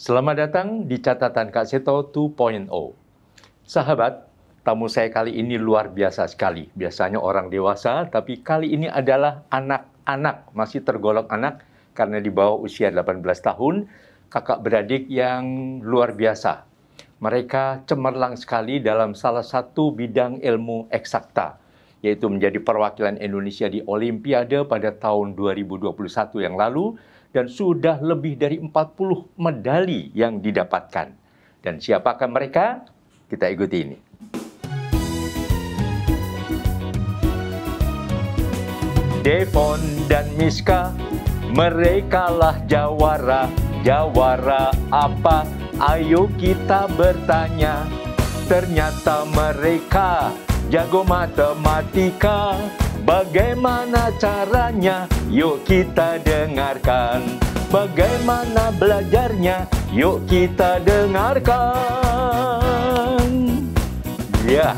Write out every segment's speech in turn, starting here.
Selamat datang di catatan Kak Seto 2.0. Sahabat, tamu saya kali ini luar biasa sekali. Biasanya orang dewasa, tapi kali ini adalah anak-anak, masih tergolong anak karena di bawah usia 18 tahun, kakak beradik yang luar biasa. Mereka cemerlang sekali dalam salah satu bidang ilmu eksakta, yaitu menjadi perwakilan Indonesia di Olimpiade pada tahun 2021 yang lalu, dan sudah lebih dari 40 medali yang didapatkan. Dan siapakah mereka? Kita ikuti ini. Devon dan Miska, merekalah jawara. Jawara apa? Ayo kita bertanya. Ternyata mereka jago matematika. Bagaimana caranya? Yuk kita dengarkan. Bagaimana belajarnya? Yuk kita dengarkan. Ya,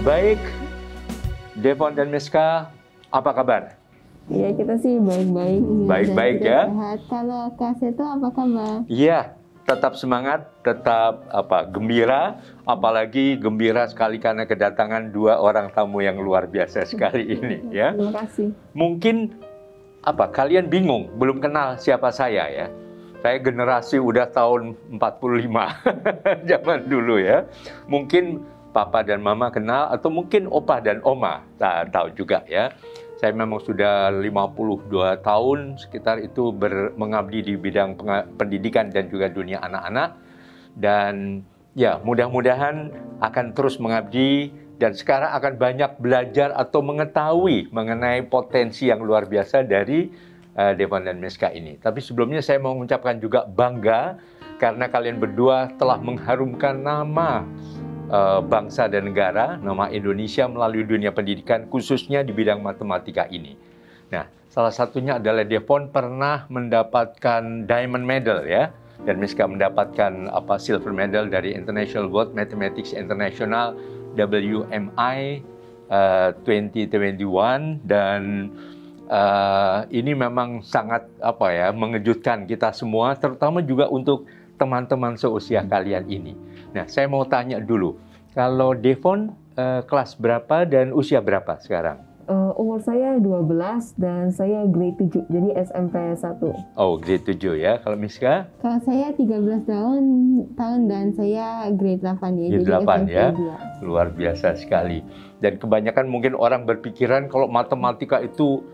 baik. Devon dan Miska, apa kabar? Ya, kita sih baik-baik. Baik-baik ya. Sehat. Kalau Kak Seto apa kabar? Iya, tetap semangat, tetap gembira, apalagi gembira sekali karena kedatangan dua orang tamu yang luar biasa sekali ini ya. Terima kasih. Mungkin kalian bingung, belum kenal siapa saya ya. Saya generasi udah tahun 45 zaman dulu ya. Mungkin papa dan mama kenal atau mungkin opa dan oma, tak tahu juga ya. Saya memang sudah 52 tahun sekitar itu mengabdi di bidang pendidikan dan juga dunia anak-anak. Dan ya, mudah-mudahan akan terus mengabdi dan sekarang akan banyak belajar atau mengetahui mengenai potensi yang luar biasa dari Devon dan Miska ini. Tapi sebelumnya saya mau mengucapkan juga bangga karena kalian berdua telah mengharumkan nama bangsa dan negara, nama Indonesia melalui dunia pendidikan, khususnya di bidang matematika ini. Nah, salah satunya adalah Devon pernah mendapatkan diamond medal ya, dan Miska mendapatkan silver medal dari International World Mathematics International WMI 2021, dan ini memang sangat mengejutkan kita semua, terutama juga untuk teman-teman seusia kalian ini. Nah, saya mau tanya dulu, kalau Devon kelas berapa dan usia berapa sekarang? Umur saya 12 dan saya grade 7, jadi SMP 1. Oh, grade 7 ya. Kalau Miska? Kalau saya 13 tahun dan saya grade 8 ya. Grade 8 ya. 2. Luar biasa sekali. Dan kebanyakan mungkin orang berpikiran kalau matematika itu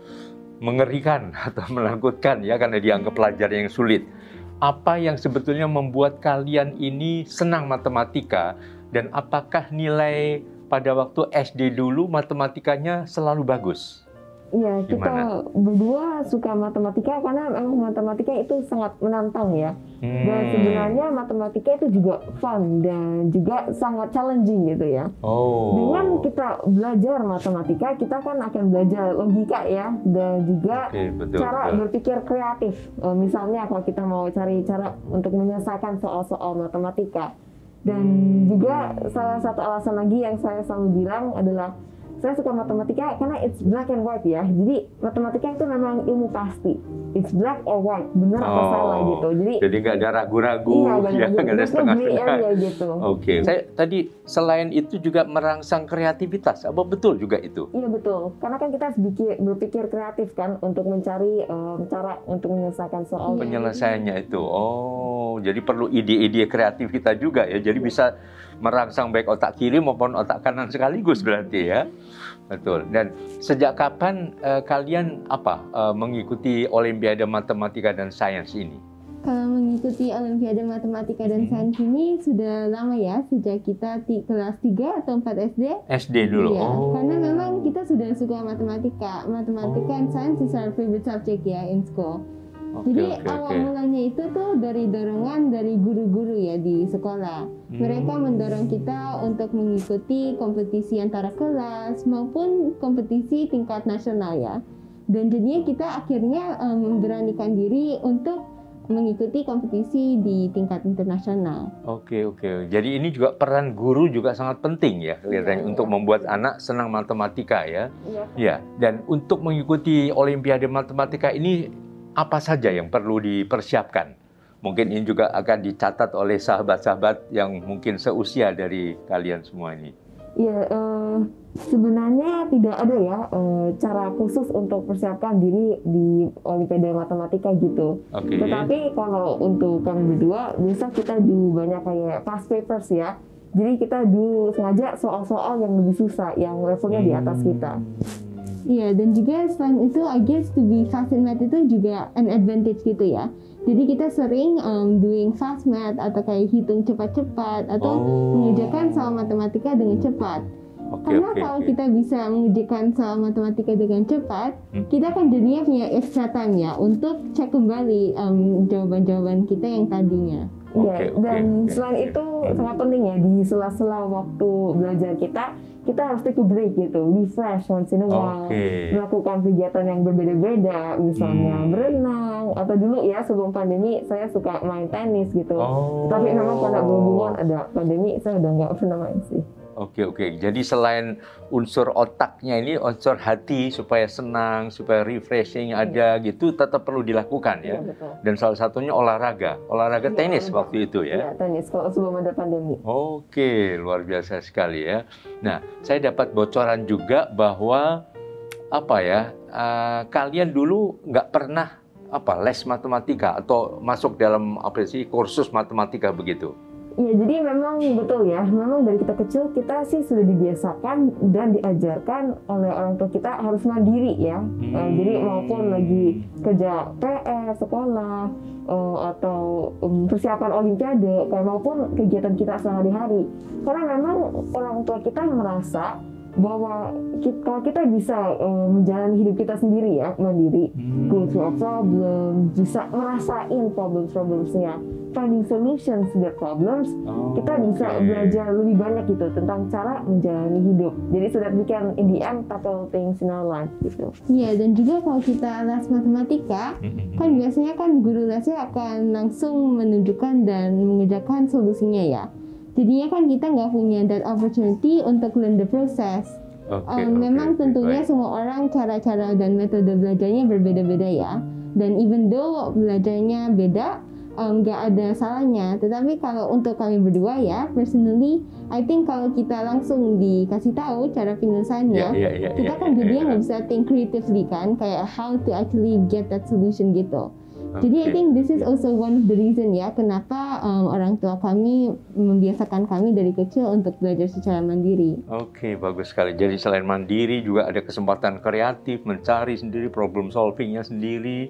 mengerikan atau menakutkan ya, karena dianggap pelajaran yang sulit. Apa yang sebetulnya membuat kalian ini senang matematika, dan apakah nilai pada waktu SD dulu matematikanya selalu bagus? Iya, kita berdua suka matematika karena memang matematika itu sangat menantang ya. Dan sebenarnya matematika itu juga fun dan juga sangat challenging gitu ya. Dengan kita belajar matematika, kita kan akan belajar logika ya, dan juga cara berpikir kreatif. Misalnya kalau kita mau cari cara untuk menyelesaikan soal-soal matematika. Dan juga salah satu alasan lagi yang saya selalu bilang adalah saya suka matematika karena it's black and white ya. Jadi matematika itu memang ilmu pasti. It's black or white, benar atau salah gitu. Jadi nggak ada ragu-ragu, nggak ada setengah-setengah gitu. Oke. Saya tadi selain itu juga merangsang kreativitas. Apa betul juga itu? Iya betul. Karena kan kita harus berpikir kreatif kan untuk mencari cara untuk menyelesaikan soal. Penyelesaiannya itu. Oh, jadi perlu ide-ide kreatif kita juga ya. Jadi bisa merangsang baik otak kiri maupun otak kanan sekaligus berarti ya. Betul. Dan sejak kapan kalian mengikuti Olimpiade Matematika dan Sains ini? Kalau mengikuti Olimpiade Matematika dan Sains ini sudah lama ya, sejak kita kelas 3 atau 4 SD. SD dulu? Iya, karena memang kita sudah suka matematika. Matematika and Science is our favorite subject ya in school. Jadi awal mulanya itu tuh dari dorongan dari guru-guru ya di sekolah. Mereka mendorong kita untuk mengikuti kompetisi antara kelas maupun kompetisi tingkat nasional ya. Dan jadinya kita akhirnya memberanikan diri untuk mengikuti kompetisi di tingkat internasional. Oke. Jadi ini juga peran guru juga sangat penting ya, kelihatannya untuk membuat anak senang matematika ya. Iya. Dan untuk mengikuti Olimpiade Matematika ini apa saja yang perlu dipersiapkan Mungkin ini juga akan dicatat oleh sahabat-sahabat yang mungkin seusia dari kalian semua ini. Ya, sebenarnya tidak ada ya cara khusus untuk persiapkan diri di Olimpiade Matematika gitu. Oke. Tetapi kalau untuk kami berdua, bisa kita do banyak kayak past papers ya. Jadi kita do sengaja soal-soal yang lebih susah, yang levelnya di atas kita. Iya, dan juga selain itu, I guess to be fast in math itu juga an advantage gitu ya. Jadi kita sering doing fast math atau kayak hitung cepat-cepat atau mengerjakan soal matematika dengan cepat. Karena kalau kita bisa mengerjakan soal matematika dengan cepat, kita kan jadinya punya extra time ya untuk cek kembali jawaban-jawaban kita yang tadinya. Iya, dan selain itu sangat penting ya di sela-sela waktu belajar kita harus take a break gitu, refresh once in a while, melakukan kegiatan yang berbeda-beda, misalnya berenang, atau dulu ya sebelum pandemi saya suka main tenis gitu. Tapi memang karena berhubungan ada pandemi, saya udah nggak pernah main sih. Oke. Jadi selain unsur otaknya ini, unsur hati supaya senang, supaya refreshing ada gitu, tetap perlu dilakukan ya. Betul. Dan salah satunya olahraga tenis waktu itu ya. Iya, tenis kalau sebelum ada pandemi. Oke, luar biasa sekali ya. Nah, saya dapat bocoran juga bahwa kalian dulu nggak pernah les matematika atau masuk dalam kursus matematika begitu. Ya, jadi memang betul ya. Memang dari kita kecil kita sih sudah dibiasakan dan diajarkan oleh orang tua kita harus mandiri ya. Jadi maupun lagi kerja PR, sekolah, atau persiapan olimpiade, maupun kegiatan kita sehari-hari. Karena memang orang tua kita merasa bahwa kalau kita bisa menjalani hidup kita sendiri ya, mandiri, go through a problem, bisa ngerasain problems-problemsnya, finding solutions to their problems, kita bisa belajar lebih banyak gitu tentang cara menjalani hidup. Jadi so that we can in the end tackle things in our life gitu. Iya, dan juga kalau kita les matematika, kan biasanya kan guru lesnya akan langsung menunjukkan dan mengerjakan solusinya ya. Jadinya kan kita nggak punya that opportunity untuk learn the process. Memang tentunya semua orang cara-cara dan metode belajarnya berbeda-beda ya. Dan even though belajarnya beda, nggak ada salahnya. Tetapi kalau untuk kami berdua ya, personally, I think kalau kita langsung dikasih tahu cara penyelesaiannya, kita kan jadinya nggak bisa think creatively kan, kayak how to actually get that solution gitu. Jadi I think this is also one of the reason ya kenapa orang tua kami membiasakan kami dari kecil untuk belajar secara mandiri. Oke, bagus sekali. Jadi selain mandiri juga ada kesempatan kreatif, mencari sendiri, problem solvingnya sendiri,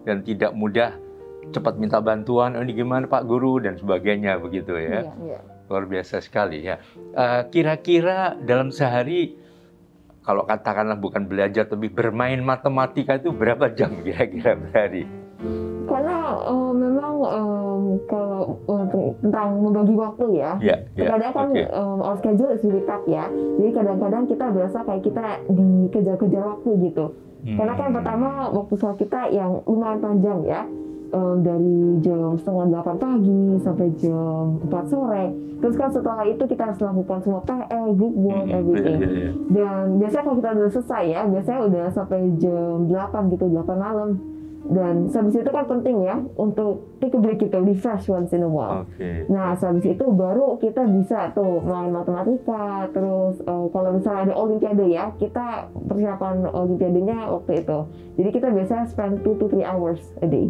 dan tidak mudah cepat minta bantuan, ini gimana Pak Guru dan sebagainya begitu ya. Luar biasa sekali ya. Kira-kira dalam sehari, kalau katakanlah bukan belajar tapi bermain matematika itu berapa jam kira-kira berhari? Karena memang kalau tentang membagi waktu ya, kadang kan our schedule is really tough ya. Jadi kadang-kadang kita berasa kayak kita dikejar-kejar waktu gitu. Karena kan pertama waktu sekolah kita yang lumayan panjang ya. Dari jam 7:30 pagi sampai jam 4 sore. Terus kan setelah itu kita harus lakukan semua PR, group work, everything. Dan biasanya kalau kita udah selesai ya, biasanya udah sampai jam 8 gitu, 8 malam. Dan habis itu kan penting ya untuk take a break gitu, refresh once in a while. Nah, habis itu baru kita bisa tuh main matematika. Terus kalau misalnya ada olimpiade ya, kita persiapan olimpiadenya waktu itu. Jadi kita biasanya spend 2 to 3 hours a day.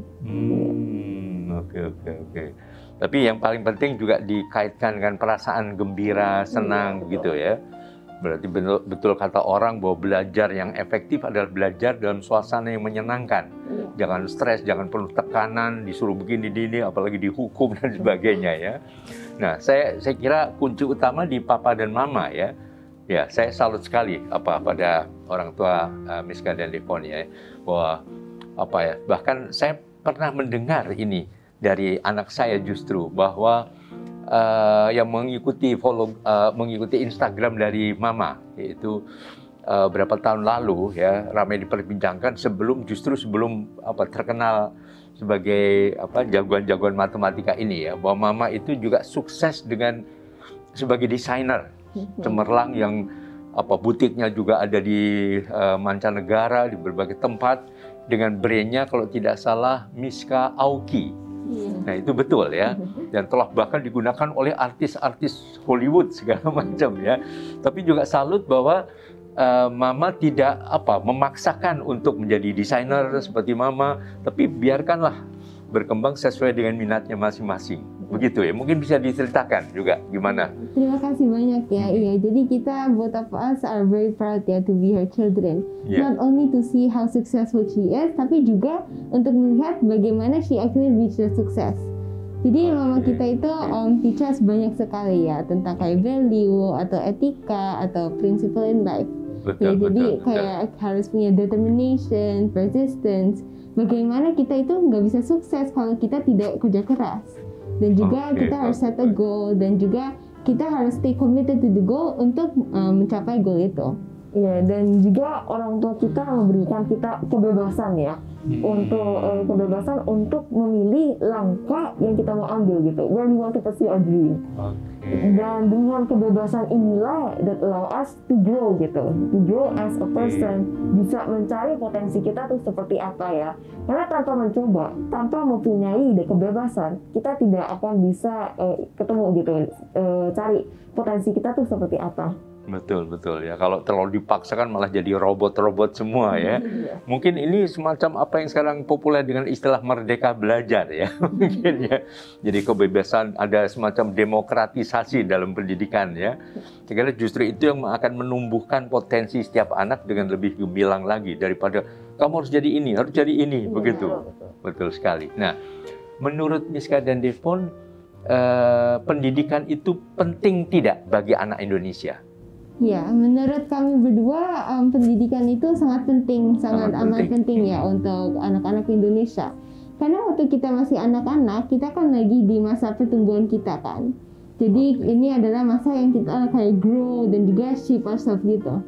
Oke. Tapi yang paling penting juga dikaitkan dengan perasaan gembira, senang gitu ya. Berarti betul kata orang bahwa belajar yang efektif adalah belajar dalam suasana yang menyenangkan. Jangan stres, jangan penuh tekanan, disuruh begini, apalagi dihukum dan sebagainya ya. Nah, saya kira kunci utama di papa dan mama ya. Ya, saya salut sekali pada orang tua Miska dan Devon ya, bahwa bahkan saya pernah mendengar ini dari anak saya justru bahwa yang mengikuti Instagram dari mama, yaitu berapa tahun lalu ya, ramai diperbincangkan sebelum terkenal sebagai jagoan-jagoan matematika ini ya, bahwa mama itu juga sukses sebagai desainer cemerlang yang butiknya juga ada di mancanegara, di berbagai tempat, dengan brandnya kalau tidak salah Miska Aoki. Nah itu betul ya, dan telah bahkan digunakan oleh artis-artis Hollywood segala macam ya. Tapi juga salut bahwa Mama tidak memaksakan untuk menjadi desainer seperti Mama, tapi biarkanlah berkembang sesuai dengan minatnya masing-masing. Begitu ya, mungkin bisa diceritakan juga gimana? Terima kasih banyak ya. Iya, jadi kita both of us are very proud ya to be her children. Not only to see how successful she is, tapi juga untuk melihat bagaimana she actually reached the success. Jadi mama kita itu teach us banyak sekali ya tentang kayak value atau etika atau principle in life. Betul, jadi kayak harus punya determination, persistence. Bagaimana kita itu nggak bisa sukses kalau kita tidak kerja keras. Dan juga kita harus set a goal, dan juga kita harus stay committed to the goal untuk mencapai goal itu. Iya, dan juga orang tua kita memberikan kita kebebasan ya, kebebasan untuk memilih langkah yang kita mau ambil gitu, where we want to pursue our dream. Dan dengan kebebasan inilah that allow us to grow gitu, to grow as a person, bisa mencari potensi kita tuh seperti apa ya. Karena tanpa mencoba, tanpa mempunyai kebebasan, kita tidak akan bisa ketemu gitu, cari potensi kita tuh seperti apa. Betul ya. Kalau terlalu dipaksakan malah jadi robot-robot semua ya. Mungkin ini semacam apa yang sekarang populer dengan istilah merdeka belajar ya. Mungkin ya. Jadi kebebasan, ada semacam demokratisasi dalam pendidikan ya. Saya kira justru itu yang akan menumbuhkan potensi setiap anak dengan lebih gemilang lagi daripada kamu harus jadi ini, harus jadi ini, begitu. Betul sekali. Nah, menurut Miska dan Devon, pendidikan itu penting tidak bagi anak Indonesia? Ya, menurut kami berdua pendidikan itu sangat penting, sangat amat penting ya untuk anak-anak Indonesia. Karena waktu kita masih anak-anak, kita kan lagi di masa pertumbuhan kita kan. Jadi ini adalah masa yang kita kayak grow dan juga shape ourselves gitu.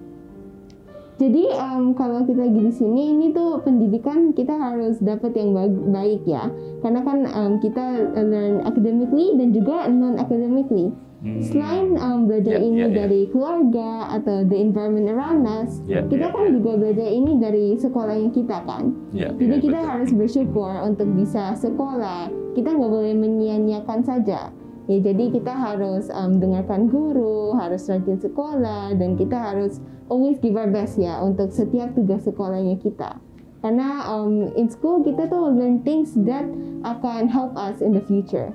Jadi kalau kita lagi di sini, ini tuh pendidikan kita harus dapat yang baik ya. Karena kan kita learn academically dan juga non-academically. Selain belajar ini dari keluarga atau the environment around us, kita kan juga belajar ini dari sekolahnya kita kan. Jadi kita harus bersyukur untuk bisa sekolah. Kita nggak boleh menyia-nyiakan saja. Ya, jadi kita harus dengarkan guru, harus rajin sekolah, dan kita harus always give our best ya untuk setiap tugas sekolahnya kita. Karena in school kita tuh learn things that akan help us in the future.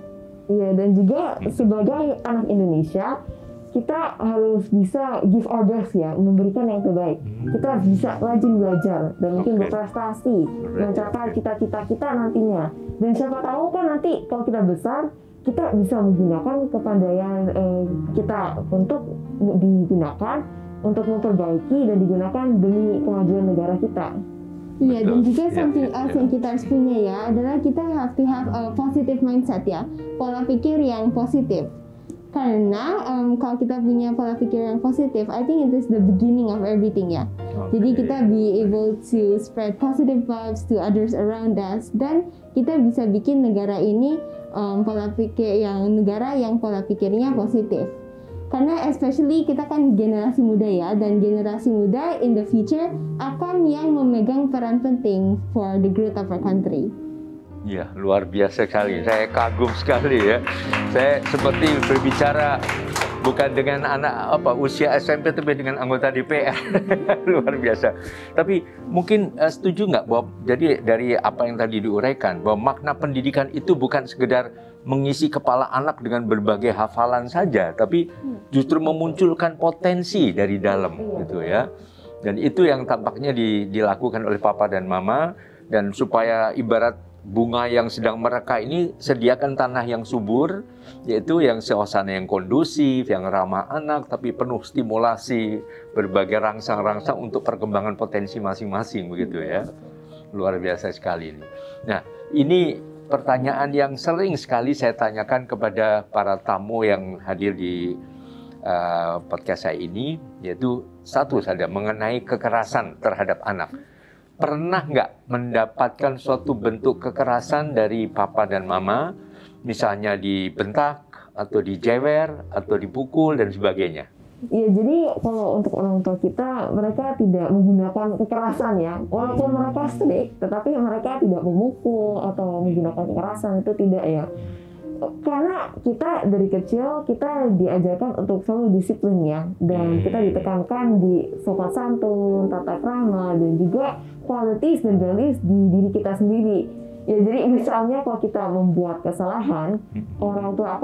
Iya, dan juga sebagai anak Indonesia, kita harus bisa give our best ya, memberikan yang terbaik. Kita harus bisa rajin belajar dan mungkin berprestasi, mencapai cita-cita kita nantinya. Dan siapa tahu kan nanti kalau kita besar, kita bisa menggunakan kepandaian kita untuk digunakan untuk memperbaiki dan digunakan demi kemajuan negara kita. Iya, dan juga something else yang kita harus punya ya adalah kita have to have a positive mindset ya, pola pikir yang positif. Karena kalau kita punya pola pikir yang positif, I think it is the beginning of everything ya. Jadi kita be able to spread positive vibes to others around us, dan kita bisa bikin negara ini negara yang pola pikirnya positif. Karena especially kita kan generasi muda ya, dan generasi muda in the future akan yang memegang peran penting for the growth of our country. Ya, luar biasa sekali. Saya kagum sekali ya. Saya seperti berbicara bukan dengan anak usia SMP, tapi dengan anggota DPR. Luar biasa. Tapi mungkin setuju nggak bahwa jadi dari apa yang tadi diuraikan, bahwa makna pendidikan itu bukan sekedar mengisi kepala anak dengan berbagai hafalan saja, tapi justru memunculkan potensi dari dalam gitu ya. Dan itu yang tampaknya dilakukan oleh papa dan mama, dan supaya ibarat bunga yang sedang mereka ini, sediakan tanah yang subur, yaitu yang suasana yang kondusif, yang ramah anak, tapi penuh stimulasi, berbagai rangsang-rangsang untuk perkembangan potensi masing-masing begitu ya. Luar biasa sekali ini. Nah, ini pertanyaan yang sering sekali saya tanyakan kepada para tamu yang hadir di podcast saya ini, yaitu satu saja, mengenai kekerasan terhadap anak. Pernah nggak mendapatkan suatu bentuk kekerasan dari papa dan mama, misalnya dibentak, atau dijewer, atau dipukul, dan sebagainya? Ya, jadi kalau untuk orang tua kita, mereka tidak menggunakan kekerasan ya. Walaupun mereka strict, tetapi mereka tidak memukul atau menggunakan kekerasan, itu tidak ya. Karena kita dari kecil kita diajarkan untuk selalu disiplin ya, dan kita ditekankan di sopan santun, tata krama, dan juga qualities dan values di diri kita sendiri. Ya, jadi misalnya kalau kita membuat kesalahan, orang tua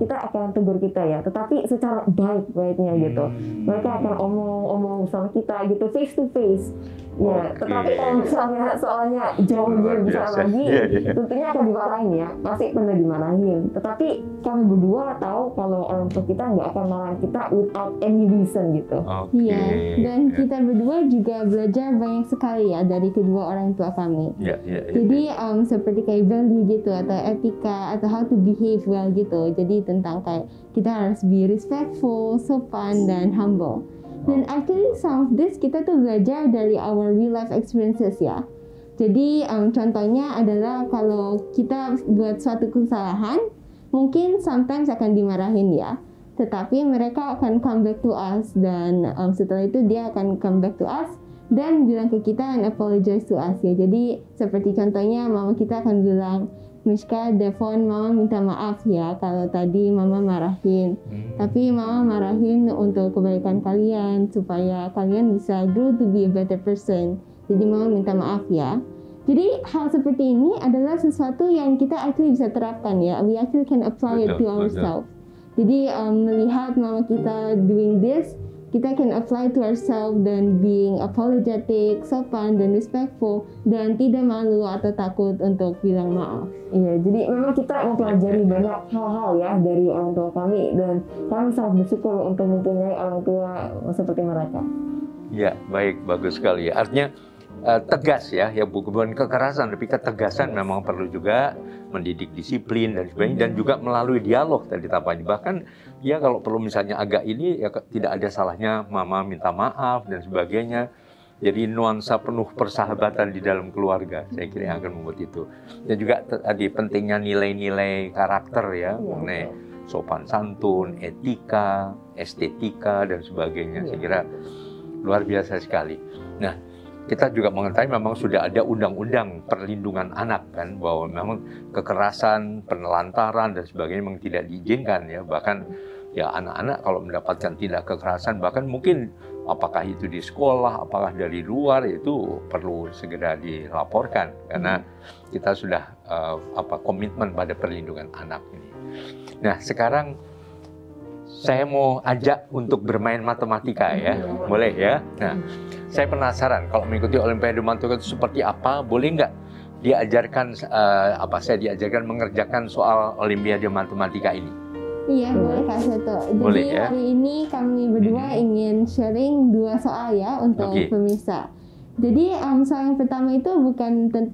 kita akan tegur kita ya, tetapi secara baik-baiknya gitu. Mereka akan omong sama kita gitu, face to face. Ya, tetapi kalau misalnya soalnya jauh lebih besar lagi, tentunya akan dimarahin ya, pasti pernah dimarahin. Tetapi kami berdua tahu kalau orang tua kita nggak akan marahin kita without any reason gitu. Iya, dan kita berdua juga belajar banyak sekali ya dari kedua orang tua kami. Jadi seperti kayak value gitu, atau etika, atau how to behave well gitu. Jadi tentang kayak kita harus be respectful, sopan, dan humble. Dan actually some of this kita tuh belajar dari our real life experiences ya. Jadi contohnya adalah kalau kita buat suatu kesalahan, mungkin sometimes akan dimarahin ya. Tetapi mereka akan come back to us, dan setelah itu dia akan come back to us dan bilang ke kita and apologize to us ya. Jadi seperti contohnya mama kita akan bilang, Mishka, Devon, mama minta maaf ya kalau tadi mama marahin. Tapi mama marahin untuk kebaikan kalian, supaya kalian bisa grow to be a better person. Jadi mama minta maaf ya. Jadi hal seperti ini adalah sesuatu yang kita actually bisa terapkan ya. We actually can apply it to ourselves. Jadi melihat mama kita doing this, kita can apply to ourselves, dan being apologetic, sopan, dan respectful, dan tidak malu atau takut untuk bilang maaf. Iya, jadi memang kita mempelajari banyak hal-hal ya dari orang tua kami, dan kami sangat bersyukur untuk mempunyai orang tua seperti mereka. Ya, baik, bagus sekali. Artinya tegas ya bukan kekerasan, tapi ketegasan memang perlu juga, mendidik disiplin dan sebagainya, dan juga melalui dialog tadi tapanya. Bahkan ya kalau perlu misalnya agak ini ya tidak ada salahnya mama minta maaf dan sebagainya. Jadi nuansa penuh persahabatan di dalam keluarga, saya kira yang akan membuat itu. Dan juga tadi pentingnya nilai-nilai karakter ya, mengenai sopan santun, etika, estetika dan sebagainya. Saya kira luar biasa sekali. Nah, kita juga mengetahui memang sudah ada undang-undang perlindungan anak kan, bahwa memang kekerasan, penelantaran dan sebagainya memang tidak diizinkan ya. Bahkan ya anak-anak kalau mendapatkan tindak kekerasan, bahkan mungkin apakah itu di sekolah, apakah dari luar, itu perlu segera dilaporkan karena kita sudah komitmen pada perlindungan anak ini. Nah, sekarang saya mau ajak untuk bermain matematika ya, boleh ya? Nah, saya penasaran kalau mengikuti Olimpiade Matematika itu seperti apa, boleh nggak diajarkan saya diajarkan mengerjakan soal Olimpiade Matematika ini? Iya, boleh Kak Seto. Jadi ya? Hari ini kami berdua ingin sharing 2 soal ya untuk pemirsa. Jadi soal yang pertama itu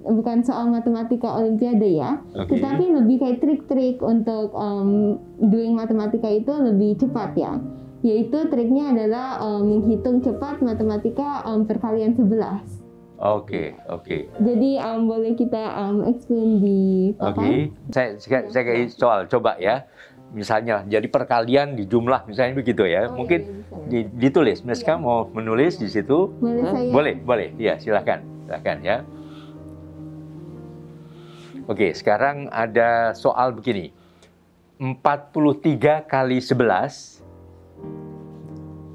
bukan soal matematika Olimpiade ya, tetapi lebih kayak trik-trik untuk doing matematika itu lebih cepat ya. Yaitu triknya adalah menghitung cepat matematika perkalian 11. Oke. Jadi boleh kita explain di papan? Saya kasih soal, coba ya. Misalnya jadi perkalian di jumlah, misalnya begitu ya. Mungkin ditulis. Miska mau menulis di situ? Boleh saya? Boleh. Ya, silakan ya. Oke, sekarang ada soal begini. 43 kali 11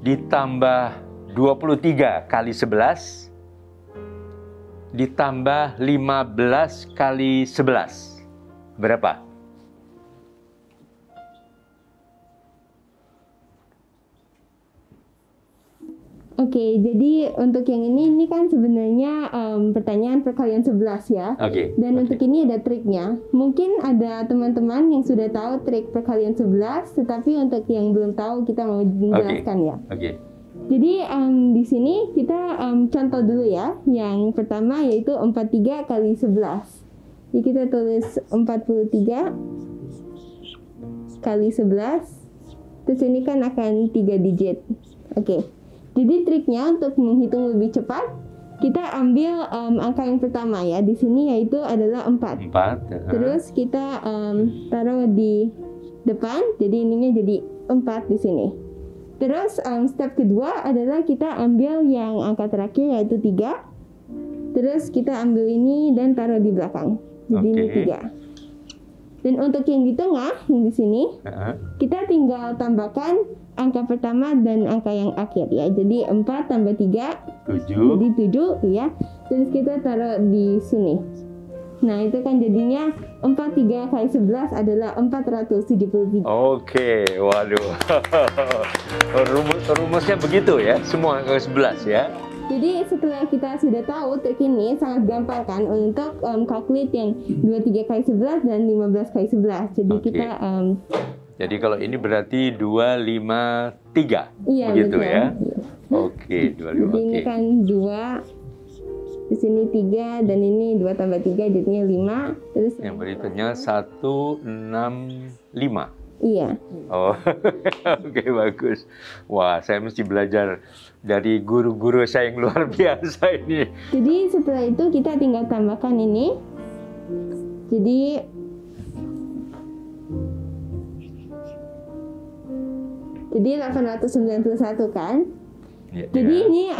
ditambah 23 kali 11 ditambah 15 kali 11. Berapa? Oke, jadi untuk yang ini kan sebenarnya pertanyaan perkalian 11 ya. Dan untuk ini ada triknya. Mungkin ada teman-teman yang sudah tahu trik perkalian 11, tetapi untuk yang belum tahu kita mau menjelaskan ya. Jadi di sini kita contoh dulu ya. Yang pertama yaitu 43 kali 11. Jadi kita tulis 43 kali 11. Terus ini kan akan 3 digit. Jadi triknya untuk menghitung lebih cepat, kita ambil angka yang pertama ya. Di sini yaitu adalah 4. Terus kita taruh di depan, jadi ininya jadi 4 di sini. Terus step kedua adalah kita ambil yang angka terakhir yaitu 3. Terus kita ambil ini dan taruh di belakang. Jadi ini 3. Dan untuk yang di tengah, yang di sini, kita tinggal tambahkan angka pertama dan angka yang akhir ya. Jadi 4 tambah 3, 7. Jadi 7 ya. Terus kita taruh di sini. Nah, itu kan jadinya 43 kali 11 adalah 473. Oke, waduh. Rumusnya begitu ya, semua ke 11 ya. Jadi setelah kita sudah tahu trik ini sangat gampang kan untuk calculate yang 23 kali 11 dan 15 kali 11. Jadi kita jadi kalau ini berarti 253. Iya, begitu betul. Ya. Oke, 25. Jadi ini kan 2, di sini 3 dan ini 2 tambah 3 jadinya 5. Terus yang berikutnya 165. Iya. Oh, oke, bagus. Wah, saya mesti belajar dari guru-guru saya yang luar biasa ini. Jadi setelah itu kita tinggal tambahkan ini. Jadi jadi 891 kan? Ya, Jadi ya. ini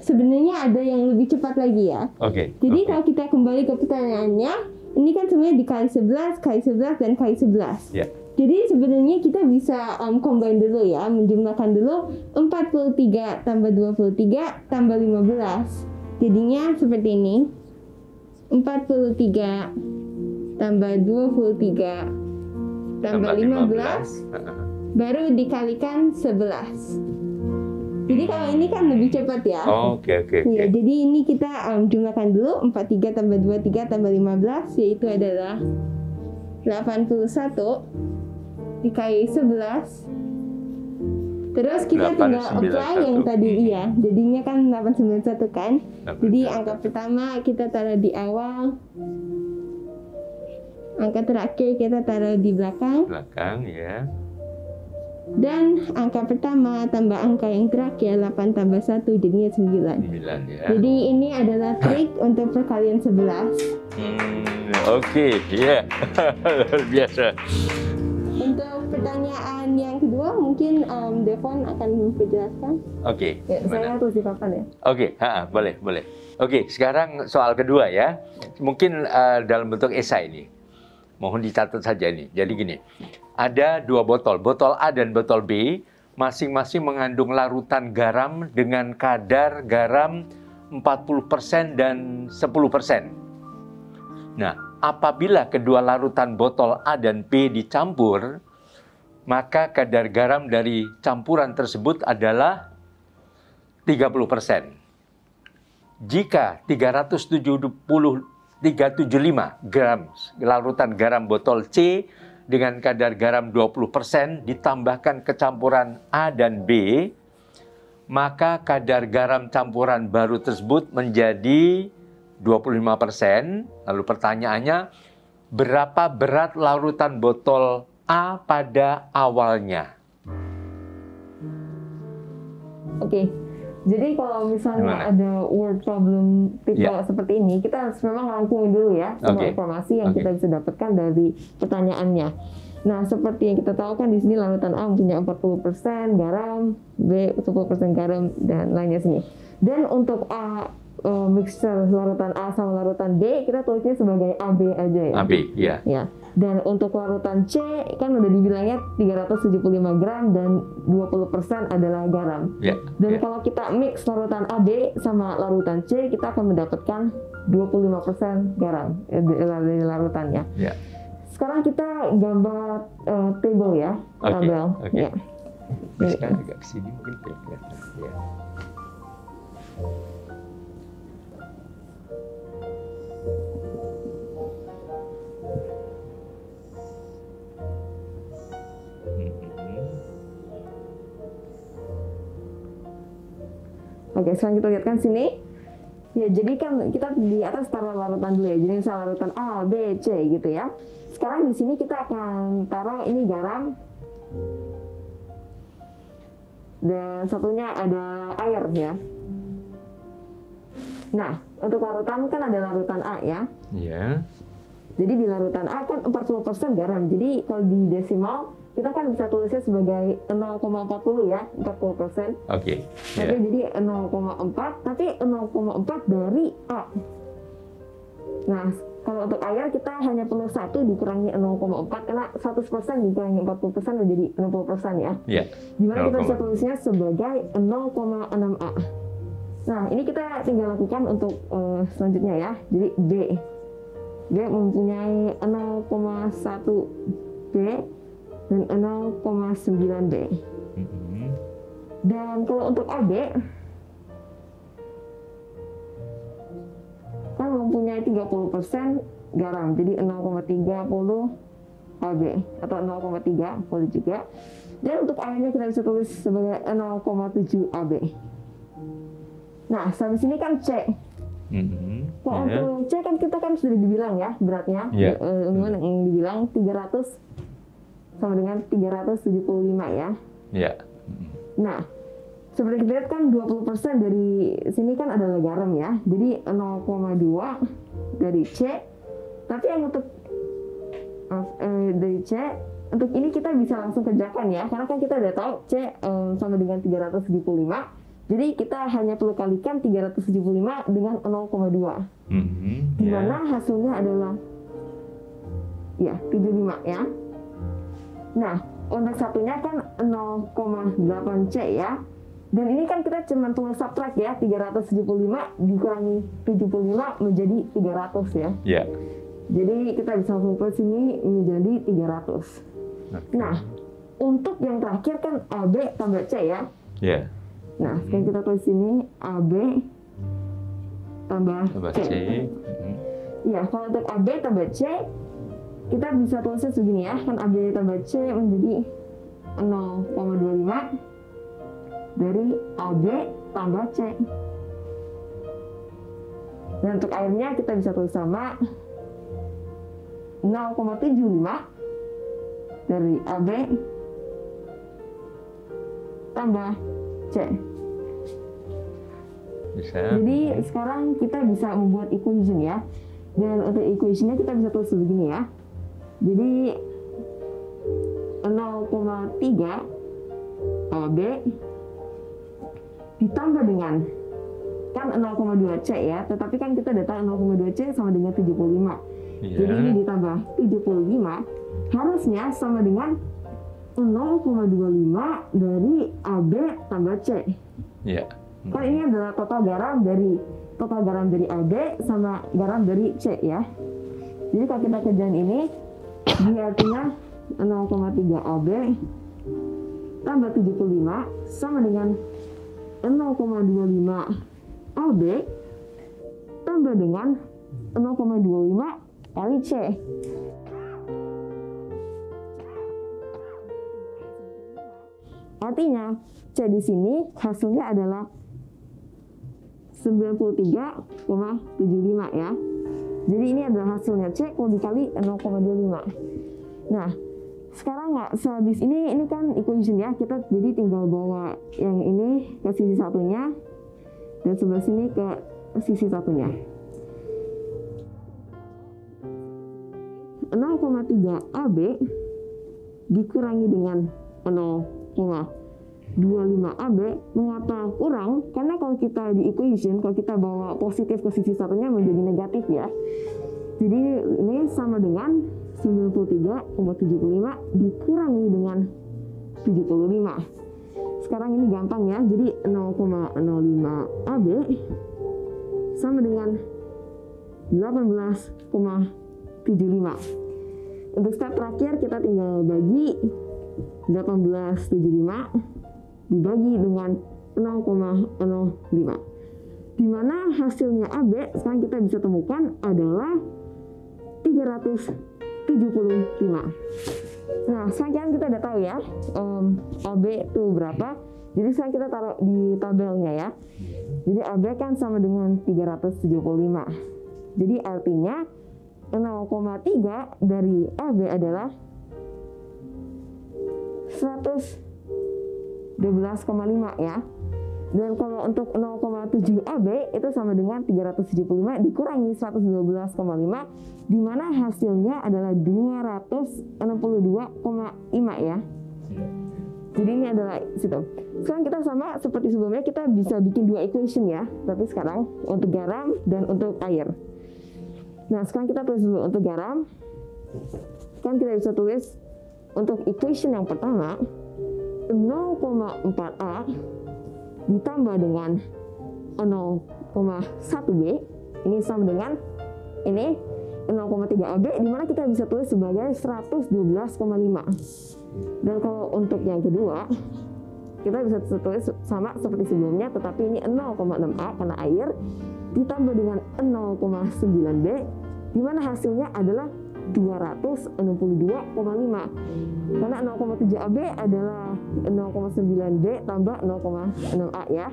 sebenarnya ada yang lebih cepat lagi ya. Oke. Jadi kalau kita kembali ke pertanyaannya, ini kan sebenarnya dikali 11, kali 11, dan kali 11. Ya. Jadi sebenarnya kita bisa combine dulu ya, menjumlahkan dulu 43 tambah 23 tambah 15. Jadinya seperti ini. 43 tambah 23 tambah 15 baru dikalikan 11. Jadi kalau ini kan lebih cepat ya. Oke. Ya, jadi ini kita jumlahkan dulu 43 tambah 23 tambah 15 yaitu adalah 81 dikali 11. Terus kita tinggal apply yang tadi ya. Jadinya kan 891 kan. Jadi angka pertama kita taruh di awal. Angka terakhir kita taruh di belakang. Belakang ya. Dan angka pertama tambah angka yang terakhir 8 tambah 1 jadinya 9. 9 ya. Jadi ini adalah trik untuk perkalian 11. Oke, ya. Luar biasa. Untuk pertanyaan yang kedua mungkin Devon akan memperjelaskan. Oke. Ya, saya tulis di papan ya. Oke, boleh. Oke, sekarang soal kedua ya. Mungkin dalam bentuk esai ini. Mohon dicatat saja ini. Jadi gini, ada 2 botol A dan botol B, masing-masing mengandung larutan garam dengan kadar garam 40% dan 10%. Nah, apabila kedua larutan botol A dan B dicampur, maka kadar garam dari campuran tersebut adalah 30%. Jika 375 gram larutan garam botol C dengan kadar garam 20% ditambahkan ke campuran A dan B, maka kadar garam campuran baru tersebut menjadi 25%. Lalu pertanyaannya, berapa berat larutan botol A pada awalnya? Oke. Jadi kalau misalnya ada word problem tipe seperti ini, kita harus memang rangkumin dulu ya semua informasi yang kita bisa dapatkan dari pertanyaannya. Nah, seperti yang kita tahu kan di sini larutan A punya 40% garam, B 10% garam dan lainnya sini. Dan untuk A mixture larutan A sama larutan B kita tulisnya sebagai AB aja ya. AB, ya. Ya. Dan untuk larutan C kan udah dibilangnya 375 gram dan 20% adalah garam. Ya. Dan kalau kita mix larutan AB sama larutan C, kita akan mendapatkan 25% garam dari larutannya. Ya. Sekarang kita gambar table ya, tabel. Oke. Ya. Sekarang agak kesini mungkin kelihatan. Ya. Oke, sekarang kita lihat kan sini. Ya, jadi kan kita di atas taruh larutan dulu ya. Jadi misalnya larutan A, B, C gitu ya. Sekarang di sini kita akan taruh ini garam. Dan satunya ada air ya. Nah, untuk larutan kan ada larutan A ya. Iya. Jadi di larutan A kan 40% garam. Jadi kalau di desimal kita kan bisa tulisnya sebagai 0,40 ya, 40%. Oke. Tapi jadi 0,4, tapi 0,4 dari A. Nah, kalau untuk air kita hanya perlu 1 dikurangi 0,4, karena 100% dikurangi 40% menjadi 60% ya. Iya. Dimana kita bisa tulisnya sebagai 0,6A. Nah, ini kita tinggal lakukan untuk selanjutnya ya. Jadi B mempunyai 0,1 B dan 0,9 B. Dan kalau untuk AB kan mempunyai 30% garam, jadi 0,30 AB atau 0,3 boleh juga. Dan untuk airnya kita bisa tulis sebagai 0,7 AB. Nah, sampai sini kan C. Kalau untuk C kan kita kan sudah dibilang ya beratnya, yang dibilang 300 sama dengan 375 ya. Nah, seperti kita lihat kan 20% dari sini kan adalah garam ya. Jadi 0,2 dari C. Tapi yang untuk dari C, untuk ini kita bisa langsung kerjakan ya. Karena kan kita udah tahu C sama dengan 375. Jadi kita hanya perlu kalikan 375 dengan 0,2. Di mana hasilnya adalah ya 75 ya. Nah, untuk satunya kan 0,8 C ya. Dan ini kan kita cuma perlu subtract ya, 375 dikurangi 75 menjadi 300 ya. Jadi kita bisa langsung ke sini menjadi 300. Nah, untuk yang terakhir kan AB tambah C ya. Nah, sekarang kita tulis sini AB tambah C. Ya, kalau untuk AB tambah C, kita bisa tulisnya segini ya. Kan AB tambah C menjadi 0,25 dari AB tambah C. Dan untuk airnya kita bisa tulis sama 0,75 dari AB tambah C. Jadi sekarang kita bisa membuat equation ya. Dan untuk equationnya kita bisa tulis begini ya. Jadi 0,3 AB ditambah dengan kan 0,2 C ya. Tetapi kan kita udah tahu 0,2 C sama dengan 75. Jadi ini ditambah 75 harusnya sama dengan 0,25 dari AB tambah C. Kan ini adalah total garam dari AB sama garam dari C ya. Jadi kalau kita kerjain ini, dia artinya 0,3 AB tambah 75 sama dengan 0,25 AB tambah dengan 0,25 kali C. Artinya C di sini hasilnya adalah 93,75 ya. Jadi ini adalah hasilnya C kalau dikali 0,25. Nah, sekarang sehabis ini kan equation ya. Kita jadi tinggal bawa yang ini ke sisi satunya dan sebelah sini ke sisi satunya. 0,3 AB dikurangi dengan 0,25 AB. Mengapa kurang? Karena kalau kita di equation, kalau kita bawa positif ke sisi satunya menjadi negatif ya. Jadi ini sama dengan 93,75 dikurangi dengan 75. Sekarang ini gampang ya. Jadi 0,05 AB sama dengan 18,75. Untuk step terakhir kita tinggal bagi 18,75 dibagi dengan 0,05. Di mana hasilnya AB sekarang kita bisa temukan adalah 375. Nah, sekarang kita udah tahu ya AB itu berapa. Jadi sekarang kita taruh di tabelnya ya. Jadi AB kan sama dengan 375. Jadi artinya 0,3 dari AB adalah 112,5 ya. Dan kalau untuk 0,7 AB itu sama dengan 375 dikurangi 112,5, di mana hasilnya adalah 262,5 ya. Jadi ini adalah situ. Sekarang kita sama seperti sebelumnya, kita bisa bikin dua equation ya. Tapi sekarang untuk garam dan untuk air. Nah sekarang kita tulis dulu untuk garam. Kan kita bisa tulis untuk equation yang pertama 0,4A ditambah dengan 0,1B ini sama dengan ini 0,3 AB, di mana kita bisa tulis sebagai 112,5. Dan kalau untuk yang kedua kita bisa tulis sama seperti sebelumnya, tetapi ini 0,6A karena air ditambah dengan 0,9B, di mana hasilnya adalah 262,5 karena 0,7 AB adalah 0,9B tambah 0,6A ya.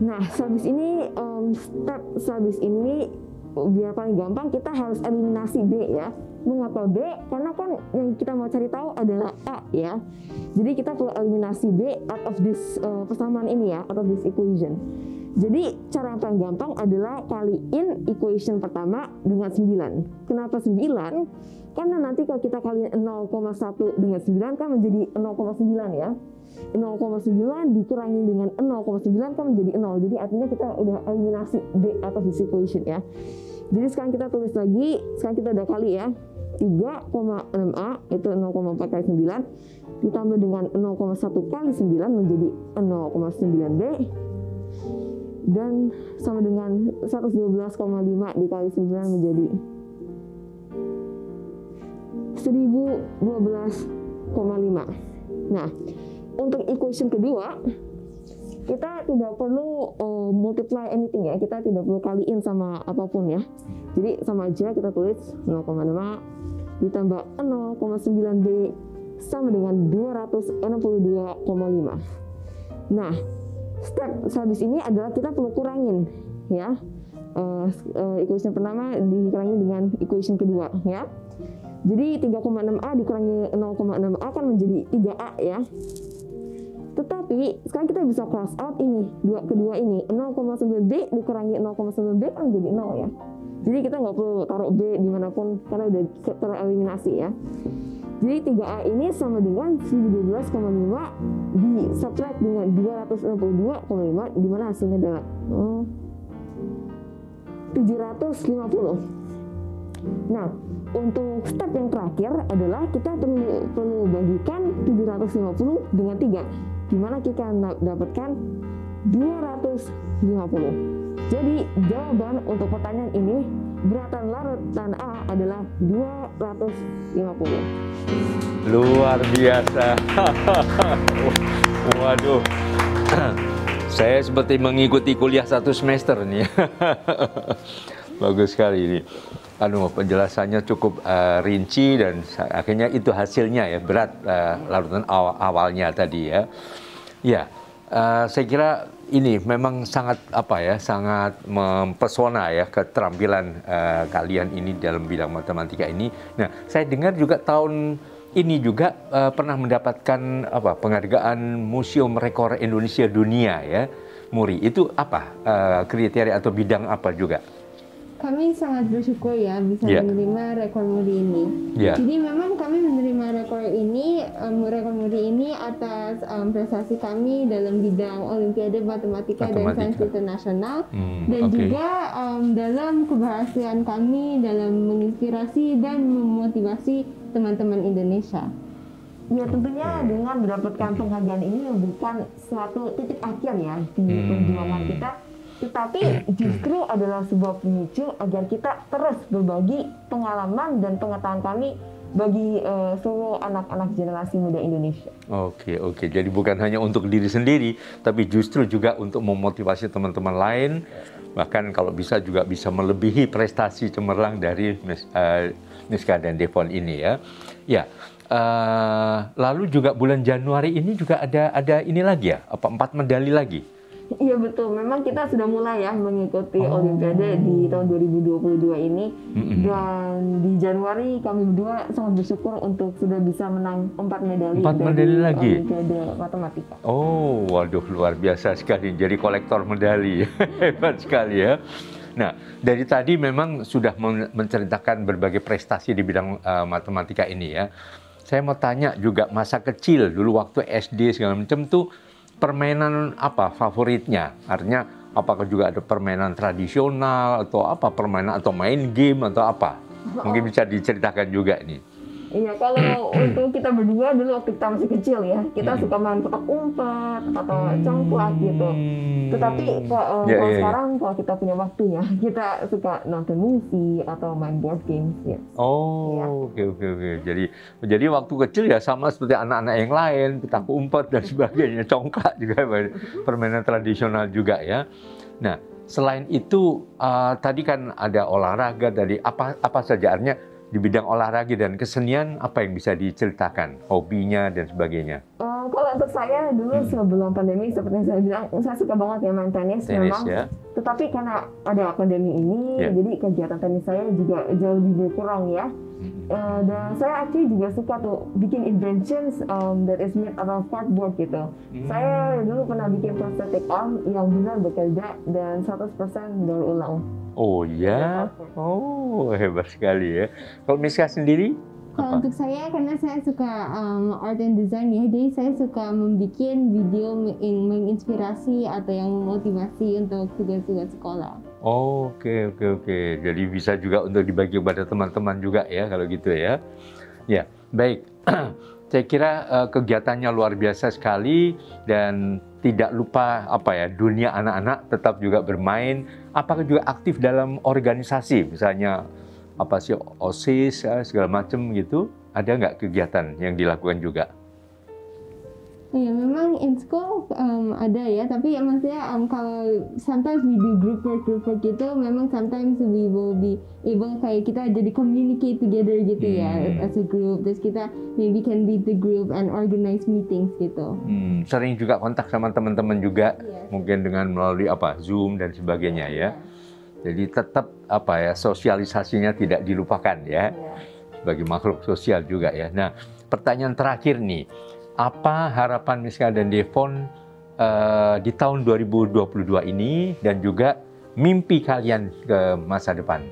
Nah sehabis ini sehabis ini biar paling gampang kita harus eliminasi B ya. Mengapa B? Karena kan yang kita mau cari tahu adalah A ya. Jadi kita perlu eliminasi B out of this persamaan ini ya, out of this equation. Jadi cara yang paling gampang adalah kaliin equation pertama dengan 9. Kenapa 9? Karena nanti kalau kita kaliin 0,1 dengan 9 kan menjadi 0,9 ya. 0,9 dikurangi dengan 0,9 kan menjadi 0. Jadi artinya kita udah eliminasi B out of this equation ya. Jadi sekarang kita tulis lagi, sekarang kita udah kali ya. 3,6A itu 0,4 kali 9 ditambah dengan 0,1 kali 9 menjadi 0,9B. Dan sama dengan 112,5 dikali 9 menjadi 1012,5. Nah, untuk equation kedua kita tidak perlu multiply anything ya, kita tidak perlu kaliin sama apapun ya. Jadi sama aja kita tulis 0,6 ditambah 0,9B sama dengan 262,5. Nah, step sehabis ini adalah kita perlu kurangin ya, equation pertama dikurangi dengan equation kedua ya. Jadi 3,6A dikurangi 0,6A kan menjadi 3A ya. Tetapi sekarang kita bisa cross out ini kedua ini, 0,9B dikurangi 0,9B kan menjadi 0 ya. Jadi kita nggak perlu taruh B dimanapun karena udah tereliminasi ya. Jadi 3A ini sama dengan 1012,5 di subtract dengan 262,5, di mana hasilnya adalah 750. Nah, untuk step yang terakhir adalah kita perlu bagikan 750 dengan 3, di mana kita dapatkan 250. Jadi jawaban untuk pertanyaan ini, beratan larutan A adalah 250. Luar biasa. Waduh. Saya seperti mengikuti kuliah 1 semester nih. Bagus sekali ini. Penjelasannya cukup rinci dan akhirnya itu hasilnya ya, berat larutan awalnya tadi ya. Ya, saya kira ini memang sangat sangat mempesona ya keterampilan kalian ini dalam bidang matematika ini. Nah, saya dengar juga tahun ini juga pernah mendapatkan penghargaan Museum Rekor Indonesia Dunia ya, MURI. Itu apa kriteria atau bidang apa juga? Kami sangat bersyukur ya bisa menerima rekor MURI ini. Jadi memang kami menerima rekor MURI ini atas prestasi kami dalam bidang Olimpiade Matematika dan Sains Internasional, dan juga dalam keberhasilan kami dalam menginspirasi dan memotivasi teman-teman Indonesia. Ya tentunya dengan mendapatkan penghargaan ini memberikan suatu titik akhir ya di perjuangan kita. Tetapi justru adalah sebuah pemicu agar kita terus berbagi pengalaman dan pengetahuan kami bagi seluruh anak-anak generasi muda Indonesia. Oke. Jadi bukan hanya untuk diri sendiri, tapi justru juga untuk memotivasi teman-teman lain. Bahkan kalau bisa juga bisa melebihi prestasi cemerlang dari Niska dan Devon ini ya. Ya. Lalu juga bulan Januari ini juga ada ini lagi ya, 4 medali lagi. Iya betul, memang kita sudah mulai ya mengikuti Olimpiade di tahun 2022 ini. Dan di Januari kami berdua sangat bersyukur untuk sudah bisa menang 4 medali. 4 medali lagi? Olimpiade Matematika. Oh, waduh, luar biasa sekali. Jadi kolektor medali. Hebat sekali ya. Nah, dari tadi memang sudah menceritakan berbagai prestasi di bidang matematika ini ya. Saya mau tanya juga masa kecil dulu waktu SD segala macam tuh permainan apa favoritnya? Artinya apakah juga ada permainan tradisional atau apa permainan atau main game atau apa? Mungkin bisa diceritakan juga ini. Iya, kalau untuk kita berdua dulu waktu kita masih kecil ya, kita suka main petak umpet atau congklak gitu. Tetapi kalau sekarang kalau kita punya waktu ya, kita suka nonton movie atau main board games ya. Oh, oke. Jadi waktu kecil ya sama seperti anak-anak yang lain, petak umpet dan sebagainya, congklak juga permainan tradisional juga ya. Nah, selain itu tadi kan ada olahraga tadi apa saja artinya di bidang olahraga dan kesenian apa yang bisa diceritakan, hobinya dan sebagainya? Kalau untuk saya dulu sebelum pandemi seperti yang saya bilang, saya suka banget ya main tenis memang. Ya. Tetapi karena ada pandemi ini, jadi kegiatan tenis saya juga jauh lebih berkurang ya. Dan saya actually juga suka tuh bikin inventions that is made out of cardboard gitu. Saya dulu pernah bikin prosthetic arm yang benar bekerja dan 100% daur ulang. Oh ya, oh hebat sekali ya. Kalau Miska sendiri? Kalau untuk saya, karena saya suka art and design ya, jadi saya suka membuat video menginspirasi atau yang memotivasi untuk tugas-tugas sekolah. Oke. Jadi bisa juga untuk dibagi kepada teman-teman juga ya kalau gitu ya. Ya, baik. Saya kira kegiatannya luar biasa sekali dan tidak lupa dunia anak-anak tetap juga bermain. Apakah juga aktif dalam organisasi, misalnya OSIS segala macam gitu? Ada nggak kegiatan yang dilakukan juga? Ya memang in school ada ya, tapi maksudnya kalau sometimes we do group work gitu, memang sometimes we will be able kayak kita jadi communicate together gitu ya as a group, terus kita maybe can lead the group and organize meetings gitu. Sering juga kontak sama teman-teman juga, mungkin dengan melalui Zoom dan sebagainya ya. Jadi tetap sosialisasinya tidak dilupakan ya, sebagai makhluk sosial juga ya. Nah, pertanyaan terakhir nih. Apa harapan Miska dan Devon di tahun 2022 ini dan juga mimpi kalian ke masa depan?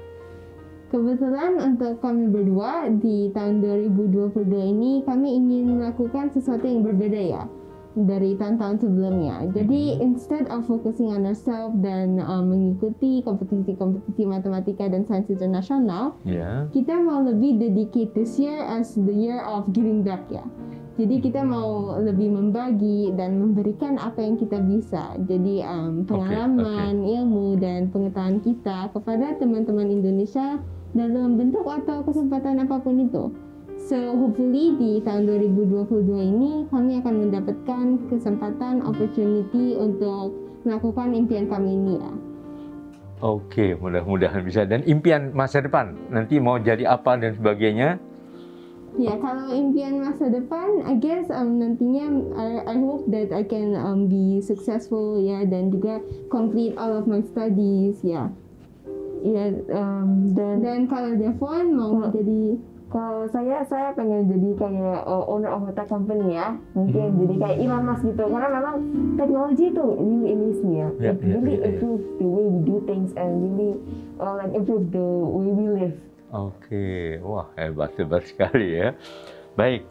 Kebetulan untuk kami berdua di tahun 2022 ini kami ingin melakukan sesuatu yang berbeda ya dari tahun-tahun sebelumnya. Jadi instead of focusing on ourselves dan mengikuti kompetisi matematika dan sains internasional, kita mau lebih dedicate this year as the year of giving back ya. Jadi kita mau lebih membagi dan memberikan apa yang kita bisa. Jadi pengalaman, ilmu, dan pengetahuan kita kepada teman-teman Indonesia dalam bentuk atau kesempatan apapun itu. So hopefully di tahun 2022 ini kami akan mendapatkan kesempatan, opportunity untuk melakukan impian kami ini ya. Oke, mudah-mudahan bisa. Dan impian masa depan, nanti mau jadi apa dan sebagainya? Ya, kalau impian masa depan, I guess nantinya I hope that I can be successful ya, dan juga complete all of my studies ya. Ya, dan kalau Devon mau jadi, kalau saya pengen jadi kayak owner of a tech company ya, mungkin jadi kayak Elon Musk gitu, karena memang teknologi itu really amaze me ya. It really improve the way we do things and really like improve the way we live. Oke, wah hebat sekali ya. Baik,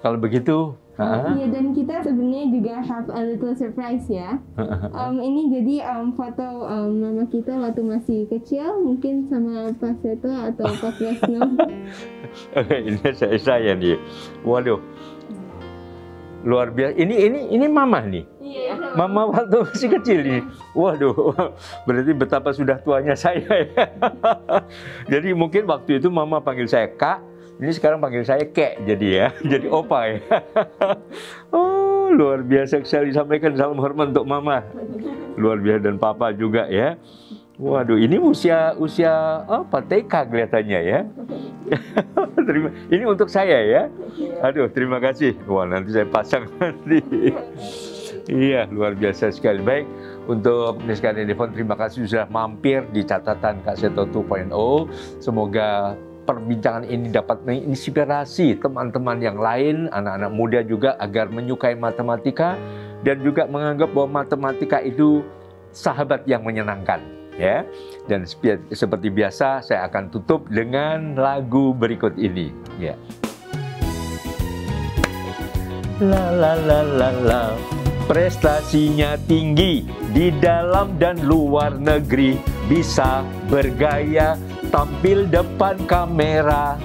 kalau begitu. Iya, dan kita sebenarnya juga have a little surprise ya. Ini jadi foto mama kita waktu masih kecil, mungkin sama Pak Seto atau Pak Tresno. Ini saya nih. Waduh, luar biasa. Ini mama nih. Iya. Mama waktu masih kecil nih. Waduh, berarti betapa sudah tuanya saya ya. Jadi mungkin waktu itu mama panggil saya Kak, ini sekarang panggil saya Kek jadi ya. Jadi opa ya. Oh, luar biasa sekali. Sampaikan salam hormat untuk mama. Luar biasa, dan papa juga ya. Waduh, ini usia TK kelihatannya ya. Ini untuk saya ya. Aduh, terima kasih. Wah, nanti saya pasang nanti. Iya, luar biasa sekali. Baik, Untuk Niska dan Devon, terima kasih sudah mampir di catatan Kak Seto 2.0. Semoga perbincangan ini dapat menginspirasi teman-teman yang lain, anak-anak muda juga, agar menyukai matematika dan juga menganggap bahwa matematika itu sahabat yang menyenangkan, ya. Dan seperti biasa, saya akan tutup dengan lagu berikut ini, ya. La la la la la. Prestasinya tinggi di dalam dan luar negeri, bisa bergaya tampil depan kamera.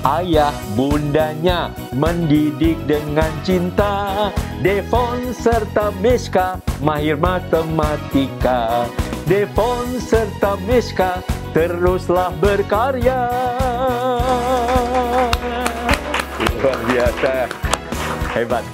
Ayah bundanya mendidik dengan cinta. Devon serta Miska mahir matematika. Devon serta Miska teruslah berkarya. Luar biasa, hebat.